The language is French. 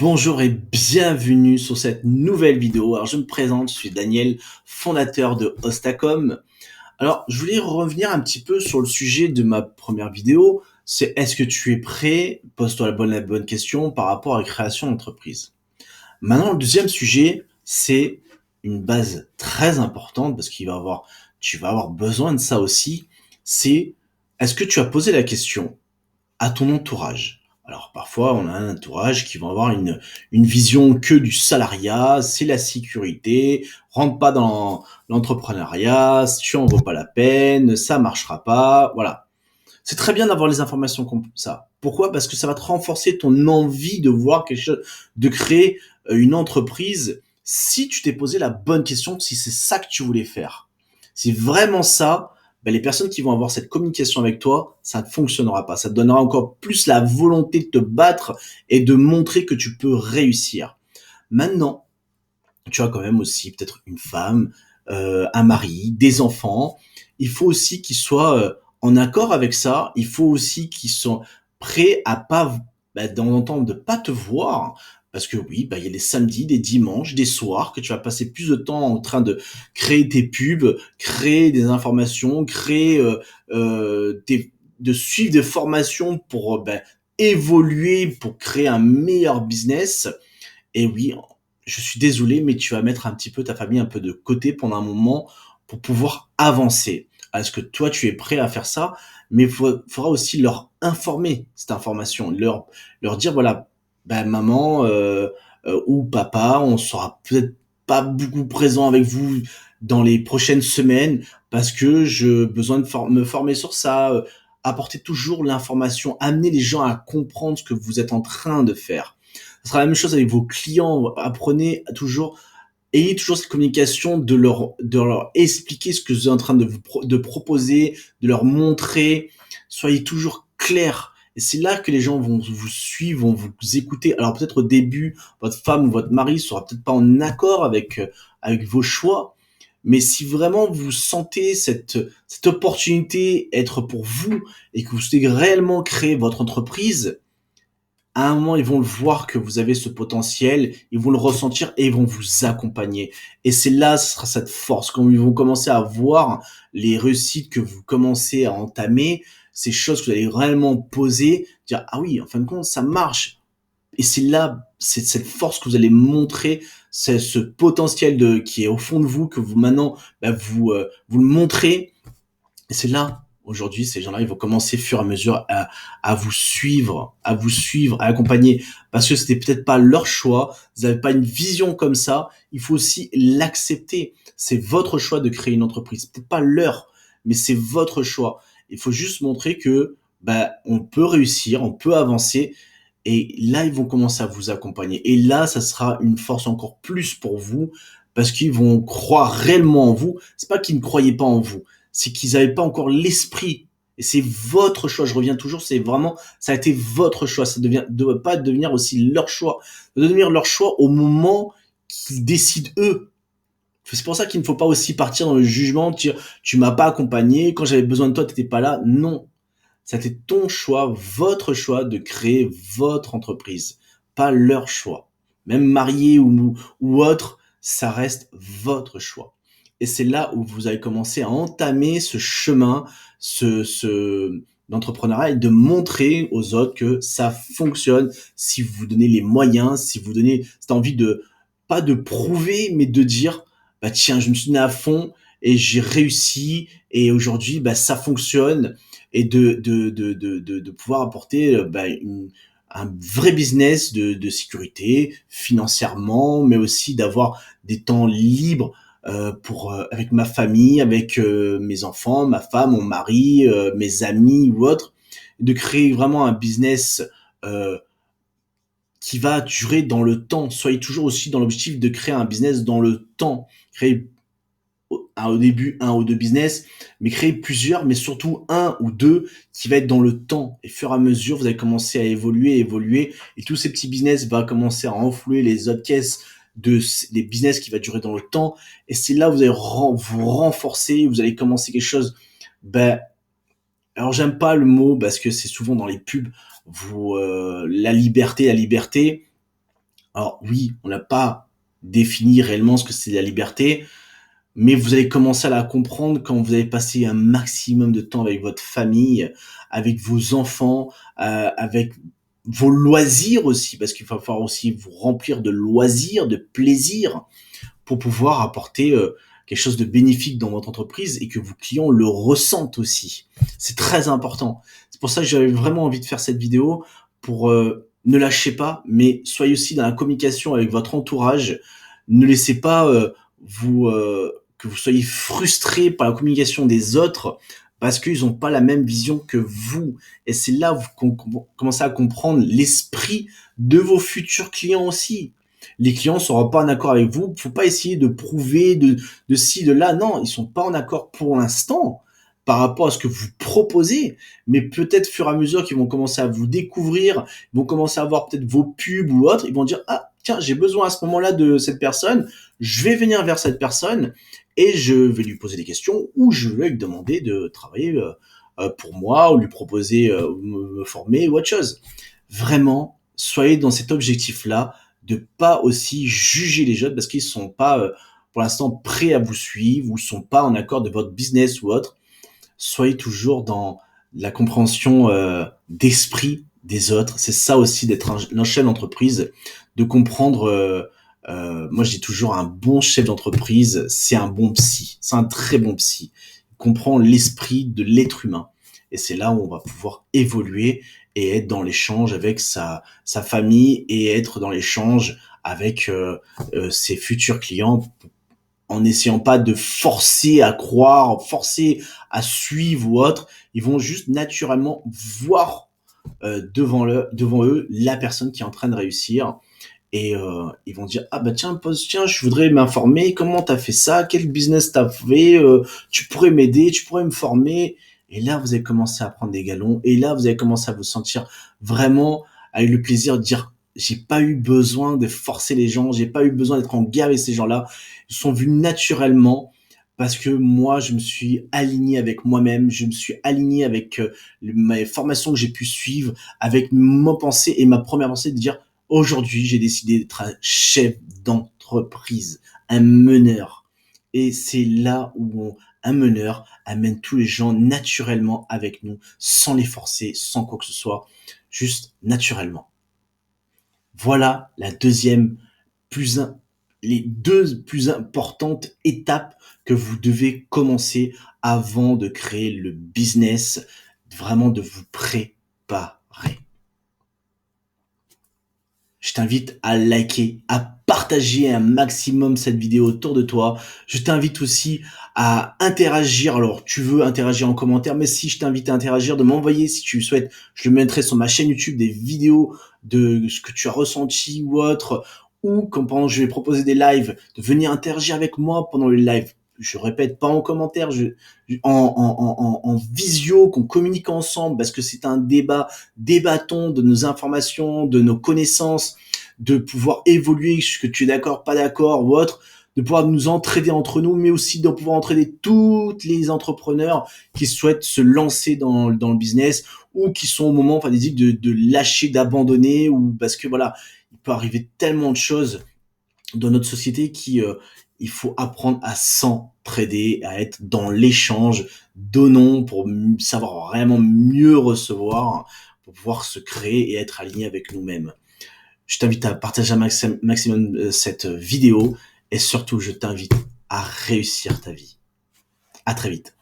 Bonjour et bienvenue sur cette nouvelle vidéo. Alors je me présente, je suis Daniel, fondateur de Hostacom. Alors je voulais revenir un petit peu sur le sujet de ma première vidéo. C'est est-ce que tu es prêt? Pose-toi la bonne question par rapport à la création d'entreprise. Maintenant le deuxième sujet, c'est une base très importante parce tu vas avoir besoin de ça aussi. C'est est-ce que tu as posé la question à ton entourage. Alors parfois, on a un entourage qui va avoir une vision que du salariat, c'est la sécurité, rentre pas dans l'entrepreneuriat, tu en vaut pas la peine, ça marchera pas, voilà. C'est très bien d'avoir les informations comme ça. Pourquoi? Parce que ça va te renforcer ton envie de voir quelque chose, de créer une entreprise si tu t'es posé la bonne question, si c'est ça que tu voulais faire. Si vraiment ça, ben les personnes qui vont avoir cette communication avec toi, ça ne fonctionnera pas. Ça te donnera encore plus la volonté de te battre et de montrer que tu peux réussir. Maintenant, tu as quand même aussi peut-être une femme, un mari, des enfants. Il faut aussi qu'ils soient en accord avec ça. Il faut aussi qu'ils soient prêts à pas, bah, dans longtemps, de pas te voir. Parce que oui, bah, il y a des samedis, des dimanches, des soirs que tu vas passer plus de temps en train de créer tes pubs, créer des informations, créer de suivre des formations pour évoluer, pour créer un meilleur business. Et oui, je suis désolé, mais tu vas mettre un petit peu ta famille un peu de côté pendant un moment pour pouvoir avancer. Est-ce que toi, tu es prêt à faire ça? Mais faudra aussi leur informer cette information, leur dire, voilà, ben, maman ou papa, on sera peut-être pas beaucoup présent avec vous dans les prochaines semaines parce que je besoin de me former sur ça, apporter toujours l'information, amener les gens à comprendre ce que vous êtes en train de faire. Ce sera la même chose avec vos clients. Apprenez à toujours, ayez toujours cette communication de leur expliquer ce que vous êtes en train de de proposer, de leur montrer. Soyez toujours clair. Et c'est là que les gens vont vous suivre, vont vous écouter. Alors peut-être au début, votre femme ou votre mari sera peut-être pas en accord avec vos choix. Mais si vraiment vous sentez cette opportunité être pour vous et que vous souhaitez réellement créer votre entreprise, à un moment, ils vont le voir que vous avez ce potentiel, ils vont le ressentir et ils vont vous accompagner. Et c'est là, ce sera cette force. Quand ils vont commencer à voir les réussites que vous commencez à entamer, ces choses que vous allez réellement poser, dire, ah oui, en fin de compte, ça marche. Et c'est là, c'est cette force que vous allez montrer, c'est ce potentiel qui est au fond de vous, que vous maintenant, vous le montrez. Et c'est là, aujourd'hui, ces gens-là, ils vont commencer, fur et à mesure, à vous suivre, à accompagner, parce que c'était peut-être pas leur choix, vous n'avez pas une vision comme ça, il faut aussi l'accepter. C'est votre choix de créer une entreprise, peut-être pas leur, mais c'est votre choix. Il faut juste montrer que, bah, on peut réussir, on peut avancer, et là, ils vont commencer à vous accompagner. Et là, ça sera une force encore plus pour vous, parce qu'ils vont croire réellement en vous. C'est pas qu'ils ne croyaient pas en vous, c'est qu'ils n'avaient pas encore l'esprit. Et c'est votre choix. Je reviens toujours, c'est vraiment, ça a été votre choix. Ça ne doit pas devenir aussi leur choix. Ça doit devenir leur choix au moment qu'ils décident eux. C'est pour ça qu'il ne faut pas aussi partir dans le jugement, dire tu m'as pas accompagné, quand j'avais besoin de toi, t'étais pas là. Non. C'était ton choix, votre choix de créer votre entreprise, pas leur choix. Même marié ou autre, ça reste votre choix. Et c'est là où vous allez commencer à entamer ce chemin, d'entrepreneuriat et de montrer aux autres que ça fonctionne si vous vous donnez les moyens, si vous donnez cette envie de, pas de prouver, mais de dire, bah tiens, je me suis donné à fond et j'ai réussi et aujourd'hui, bah ça fonctionne et de pouvoir apporter un vrai business de sécurité financièrement, mais aussi d'avoir des temps libres avec ma famille, avec mes enfants, ma femme, mon mari, mes amis ou autres, de créer vraiment un business euh, qui va durer dans le temps. Soyez toujours aussi dans l'objectif de créer un business dans le temps. Créer au début un ou deux business, mais créer plusieurs, mais surtout un ou deux qui va être dans le temps. Et fur et à mesure, vous allez commencer à évoluer, et tous ces petits business vont commencer à enflouer les autres caisses des business qui va durer dans le temps. Et c'est là où vous allez vous renforcer, vous allez commencer quelque chose. Ben, alors j'aime pas le mot parce que c'est souvent dans les pubs, la liberté, Alors oui, on n'a pas défini réellement ce que c'est la liberté, mais vous allez commencer à la comprendre quand vous allez passer un maximum de temps avec votre famille, avec vos enfants, avec vos loisirs aussi, parce qu'il va falloir aussi vous remplir de loisirs, de plaisir, pour pouvoir apporter quelque chose de bénéfique dans votre entreprise et que vos clients le ressentent aussi. C'est très important. C'est pour ça que j'avais vraiment envie de faire cette vidéo pour ne lâchez pas, mais soyez aussi dans la communication avec votre entourage. Ne laissez pas que vous soyez frustré par la communication des autres parce qu'ils n'ont pas la même vision que vous. Et c'est là où vous commencez à comprendre l'esprit de vos futurs clients aussi. Les clients ne seront pas en accord avec vous. Faut pas essayer de prouver de ci, de là. Non, ils sont pas en accord pour l'instant par rapport à ce que vous proposez, mais peut-être fur et à mesure qu'ils vont commencer à vous découvrir, ils vont commencer à voir peut-être vos pubs ou autres, ils vont dire ah tiens j'ai besoin à ce moment-là de cette personne, je vais venir vers cette personne et je vais lui poser des questions ou je vais lui demander de travailler pour moi ou lui proposer me former ou autre chose. Vraiment, soyez dans cet objectif-là de pas aussi juger les jeunes parce qu'ils sont pas pour l'instant prêts à vous suivre ou sont pas en accord de votre business ou autre. Soyez toujours dans la compréhension d'esprit des autres. C'est ça aussi d'être un chef d'entreprise, de comprendre. Moi, je dis toujours un bon chef d'entreprise, c'est un bon psy, c'est un très bon psy. Il comprend l'esprit de l'être humain. Et c'est là où on va pouvoir évoluer et être dans l'échange avec sa famille et être dans l'échange avec ses futurs clients en n'essayant pas de forcer à croire, forcer à suivre ou autre. Ils vont juste naturellement voir devant eux la personne qui est en train de réussir et ils vont dire ah bah tiens je voudrais m'informer comment t'as fait ça, quel business t'as fait, tu pourrais m'aider, tu pourrais me former. Et là vous allez commencer à prendre des galons et là vous allez commencer à vous sentir vraiment avec le plaisir de dire j'ai pas eu besoin de forcer les gens, j'ai pas eu besoin d'être en guerre avec ces gens-là, ils sont venus naturellement parce que moi je me suis aligné avec moi-même, je me suis aligné avec mes formations que j'ai pu suivre, avec mon pensée et ma première pensée de dire aujourd'hui, j'ai décidé d'être un chef d'entreprise, un meneur. Et c'est là où un meneur amène tous les gens naturellement avec nous, sans les forcer, sans quoi que ce soit, juste naturellement. Voilà la deuxième plus les deux plus importantes étapes que vous devez commencer avant de créer le business, vraiment de vous préparer. Je t'invite à liker, à partager un maximum cette vidéo autour de toi. Je t'invite aussi à interagir. Alors, tu veux interagir en commentaire, mais si je t'invite à interagir, de m'envoyer si tu souhaites. Je le mettrai sur ma chaîne YouTube des vidéos de ce que tu as ressenti ou autre. Ou quand pendant que je vais proposer des lives, de venir interagir avec moi pendant le live. Je répète, pas en commentaire, en visio, qu'on communique ensemble, parce que c'est un débat. Débattons de nos informations, de nos connaissances, de pouvoir évoluer, ce que tu es d'accord, pas d'accord ou autre, de pouvoir nous entraider entre nous, mais aussi de pouvoir entraider toutes les entrepreneurs qui souhaitent se lancer dans le business ou qui sont au moment fatidique de lâcher, d'abandonner ou parce que voilà, il peut arriver tellement de choses dans notre société qui il faut apprendre à s'entraider, à être dans l'échange, donnons pour savoir vraiment mieux recevoir, pour pouvoir se créer et être aligné avec nous-mêmes. Je t'invite à partager un maximum cette vidéo et surtout je t'invite à réussir ta vie. À très vite.